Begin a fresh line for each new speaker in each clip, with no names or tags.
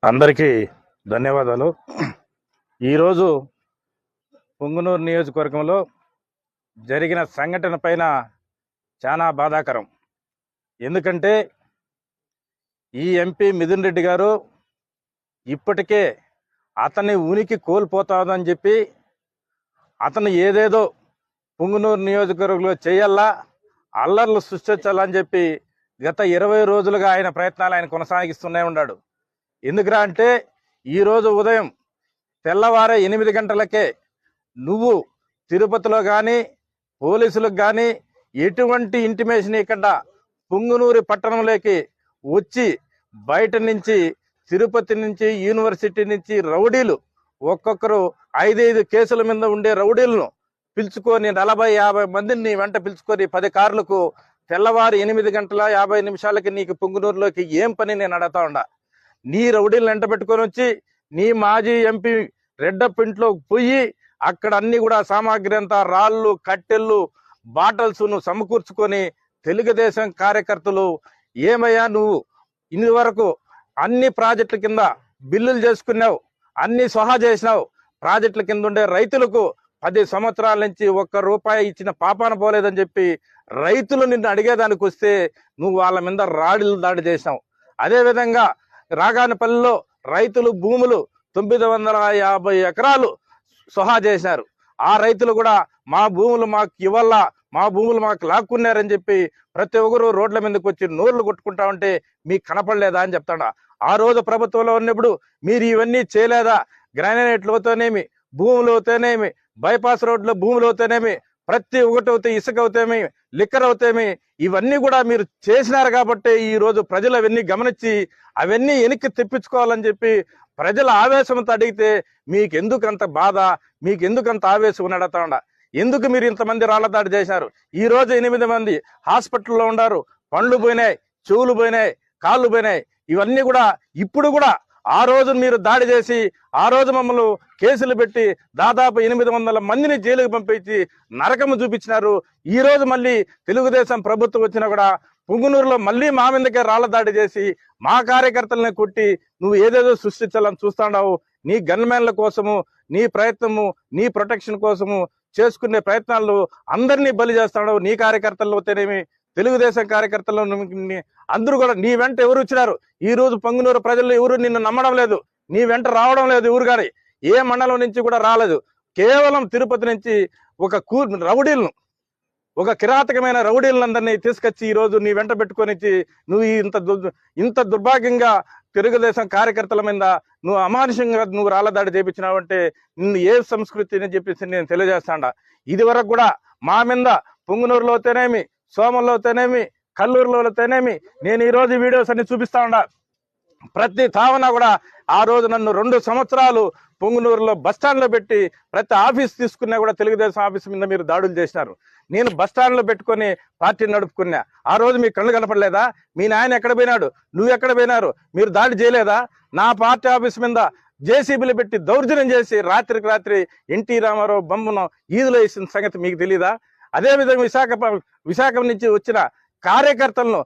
అందరికీ ధన్యవాదాలు. ఈరోజు పుంగనూరు నియోజకవర్గంలో జరిగిన సంఘటన పైన చాలా బాధాకరం. ఎందుకంటే ఈ ఎంపీ మిథున్ రెడ్డి గారు ఇప్పటికే అతని ఉనికి కోల్పోతాదని చెప్పి అతను ఏదేదో పుంగనూరు నియోజకవర్గంలో చేయాలా, అల్లర్లు సృష్టించాలని చెప్పి గత 20 రోజులుగా ఆయన ప్రయత్నాలు ఆయన కొనసాగిస్తూనే ఉన్నాడు. ఎందుకురా అంటే ఈరోజు ఉదయం తెల్లవారే 8 గంటలకే నువ్వు తిరుపతిలో కానీ పోలీసులకు కానీ ఎటువంటి ఇంటిమేషన్ ఇక్కడ పుంగనూరు పట్టణంలోకి వచ్చి బయట నుంచి తిరుపతి నుంచి యూనివర్సిటీ నుంచి రౌడీలు ఒక్కొక్కరు 5 కేసుల మీద ఉండే రౌడీలను పిలుచుకొని 40-50 మందిని వెంట పిలుచుకొని 10 కార్లకు తెల్లవారు 8:50 నీకు పుంగనూరులోకి ఏం పని నేను అడతా ఉండా. నీ రౌడీలను వెంట పెట్టుకొని వచ్చి నీ మాజీ ఎంపీ రెడ్డప్ప ఇంట్లో పోయి అక్కడ అన్ని కూడా సామాగ్రి అంతా రాళ్ళు కట్టెళ్ళు బాటల్స్ నువ్వు సమకూర్చుకొని తెలుగుదేశం కార్యకర్తలు ఏమయ్యా నువ్వు ఇన్ని వరకు అన్ని ప్రాజెక్టుల కింద బిల్లులు చేసుకున్నావు, అన్ని సహా చేసినావు. ప్రాజెక్టుల కింద ఉండే రైతులకు 10 సంవత్సరాల నుంచి ₹1 ఇచ్చిన పాపాన పోలేదని చెప్పి రైతులు నిన్ను అడిగేదానికి వస్తే నువ్వు వాళ్ళ మీద రాడిలు దాడి చేసినావు. అదేవిధంగా రాగానపల్లిలో రైతులు భూములు 950 ఎకరాలు సహా చేశారు. ఆ రైతులు కూడా మా భూములు మాకు ఇవ్వాలా, మా భూములు మాకు లాక్కున్నారని చెప్పి ప్రతి ఒక్కరు రోడ్ల మీదకి వచ్చి నోర్లు కొట్టుకుంటా ఉంటే మీకు కనపడలేదా అని చెప్తాడా. ఆ రోజు ప్రభుత్వంలో ఉన్నప్పుడు మీరు ఇవన్నీ చేయలేదా? గ్రానైట్లతోనేమి, భూములతోనేమి, బైపాస్ రోడ్ల భూములతోనేమి, ప్రతి ఒక్కటి అవుతాయి, ఇసుక అవుతామి, లిక్కర్ అవుతామి, ఇవన్నీ కూడా మీరు చేసినారు కాబట్టి ఈ రోజు ప్రజలు అవన్నీ గమనించి అవన్నీ వెనక్కి తెప్పించుకోవాలని చెప్పి ప్రజల ఆవేశంతో అడిగితే మీకు ఎందుకు అంత బాధ, మీకు ఎందుకు అంత ఆవేశం నడతాండ? ఎందుకు మీరు ఇంతమంది రాళ్ల దాడి చేశారు? ఈ రోజు 8 మంది హాస్పిటల్లో ఉన్నారు. పండ్లు పోయినాయి, చెవులు పోయినాయి, కాళ్ళు పోయినాయి. ఇవన్నీ కూడా ఇప్పుడు కూడా ఆ రోజు మీరు దాడి చేసి ఆ రోజు మమ్మల్ని కేసులు పెట్టి దాదాపు 800 మందిని జైలుకు పంపించి నరకము చూపించినారు. ఈ రోజు మళ్ళీ తెలుగుదేశం ప్రభుత్వం వచ్చినా కూడా పుంగనూరులో మళ్ళీ మా మీదకే రాళ్ల దాడి చేసి మా కార్యకర్తలని కొట్టి నువ్వు ఏదేదో సృష్టించాలని చూస్తున్నావు. నీ గన్మెన్ల కోసము, నీ ప్రయత్నము, నీ ప్రొటెక్షన్ కోసము చేసుకునే ప్రయత్నాలు అందరినీ బలి చేస్తున్నావు. నీ కార్యకర్తలు అయితేనేమి, తెలుగుదేశం కార్యకర్తలు అందరూ కూడా నీ వెంట ఎవరు వచ్చినారు? ఈ రోజు పొంగునూరు ప్రజలు ఎవరు నిన్ను నమ్మడం లేదు, నీ వెంట రావడం లేదు. ఎవరు కానీ ఏ మండలం నుంచి కూడా రాలేదు. కేవలం తిరుపతి నుంచి ఒక రౌడీలను, ఒక కిరాతకమైన రౌడీలందరినీ తీసుకొచ్చి ఈ రోజు నీ వెంట పెట్టుకొని నువ్వు ఇంత దుర్భాగ్యంగా తెలుగుదేశం కార్యకర్తల మీద నువ్వు అమానుషంగా నువ్వు రాళ్ళదాడి చేపించినావు అంటే నిన్ను ఏ సంస్కృతి అని చెప్పేసి నేను తెలియజేస్తాడా. ఇది వరకు కూడా మా మీద పుంగనూరులో అయితేనేమి, సోమల్లో అయితేనేమి, కల్లూరులో అయితేనేమి నేను ఈ రోజు వీడియోస్ అన్ని చూపిస్తా ఉండా. ప్రతి తావన కూడా ఆ రోజు నన్ను 2 సంవత్సరాలు పుంగనూరులో బస్టాండ్లో పెట్టి ప్రతి ఆఫీస్ తీసుకున్నా కూడా తెలుగుదేశం ఆఫీస్ మీద మీరు దాడులు చేసినారు. నేను బస్టాండ్లో పెట్టుకొని పార్టీ నడుపుకున్నా. ఆ రోజు మీ కళ్ళు కనపడలేదా? మీ నాయన ఎక్కడ పోయినాడు, నువ్వు ఎక్కడ పోయినారు? మీరు దాడి చేయలేదా? నా పార్టీ ఆఫీస్ మీద జేసీబీలు పెట్టి దౌర్జన్యం చేసి రాత్రికి రాత్రి ఎన్టీ రామారావు బొమ్మను ఈదులో వేసిన సంగతి మీకు తెలీదా? అదేవిధంగా విశాఖ నుంచి వచ్చిన కార్యకర్తలను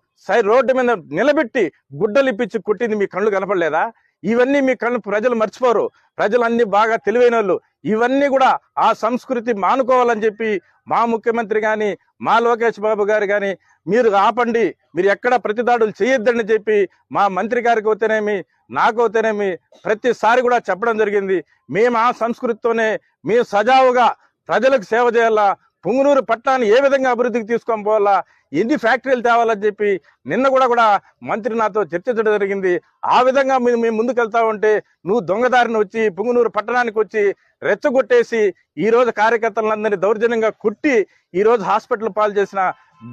రోడ్డు మీద నిలబెట్టి గుడ్డలు ఇప్పించి కొట్టింది మీ కళ్ళు కనపడలేదా? ఇవన్నీ మీ కళ్ళు ప్రజలు మర్చిపోరు. ప్రజలు అన్ని బాగా తెలివైన వాళ్ళు. ఇవన్నీ కూడా ఆ సంస్కృతి మానుకోవాలని చెప్పి మా ముఖ్యమంత్రి కానీ, మా లోకేష్ బాబు గారు కానీ మీరు ఆపండి, మీరు ఎక్కడ ప్రతిదాడులు చేయొద్దని చెప్పి మా మంత్రి గారికి అయితేనేమి, నాకు అయితేనేమి ప్రతిసారి కూడా చెప్పడం జరిగింది. మేము ఆ సంస్కృతితోనే మేము సజావుగా ప్రజలకు సేవ చేయాలా, పుంగనూరు పట్టణాన్ని ఏ విధంగా అభివృద్ధికి తీసుకొని పోవాలా, ఎన్ని ఫ్యాక్టరీలు తేవాలని చెప్పి నిన్న కూడా మంత్రి నాతో చర్చించడం జరిగింది. ఆ విధంగా మేము ముందుకు వెళ్తా ఉంటే నువ్వు దొంగదారిని వచ్చి పుంగనూరు పట్టణానికి వచ్చి రెచ్చగొట్టేసి ఈ రోజు కార్యకర్తలందరినీ దౌర్జన్యంగా కుట్టి ఈ రోజు హాస్పిటల్ పాలు చేసిన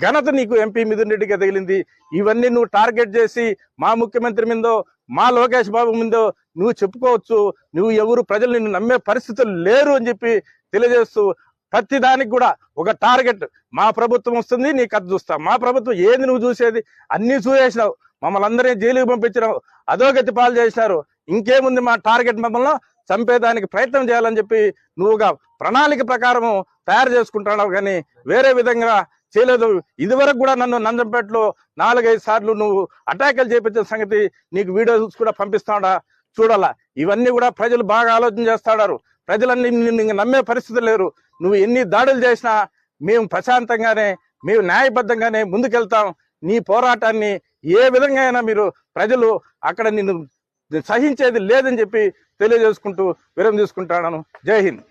ఘనత నీకు ఎంపీ మిథున్ రెడ్డిగా తగిలింది. ఇవన్నీ నువ్వు టార్గెట్ చేసి మా ముఖ్యమంత్రి మీదో, మా లోకేష్ బాబు మీదో నువ్వు చెప్పుకోవచ్చు. నువ్వు ఎవరు ప్రజలు నిన్ను నమ్మే పరిస్థితులు లేరు అని చెప్పి తెలియజేస్తూ ప్రతి దానికి కూడా ఒక టార్గెట్, మా ప్రభుత్వం వస్తుంది నీకు అది చూస్తాం. మా ప్రభుత్వం ఏంది నువ్వు చూసేది? అన్ని చూసేసినావు, మమ్మల్ని అందరినీ జైలుకి పంపించినావు, అధోగతి పాలు చేసినారు. ఇంకేముంది? మా టార్గెట్ మమ్మల్ని చంపేదానికి ప్రయత్నం చేయాలని చెప్పి నువ్వుగా ప్రణాళిక ప్రకారము తయారు చేసుకుంటున్నావు, కానీ వేరే విధంగా చేయలేదు. ఇదివరకు కూడా నన్ను నంజంపేటలో 4-5 సార్లు నువ్వు అటాకులు చేపించిన సంగతి నీకు వీడియోస్ కూడా పంపిస్తాడా చూడాలా. ఇవన్నీ కూడా ప్రజలు బాగా ఆలోచన చేస్తాడారు. ప్రజలన్నీ నిన్ను నమ్మే పరిస్థితి లేరు. నువ్వు ఎన్ని దాడులు చేసినా మేము ప్రశాంతంగానే, మేము న్యాయబద్ధంగానే ముందుకెళ్తాం. నీ పోరాటాన్ని ఏ విధంగా అయినా మీరు ప్రజలు అక్కడ నిన్ను సహించేది లేదని చెప్పి తెలియజేసుకుంటూ విరామం తీసుకుంటాను. జై హింద్.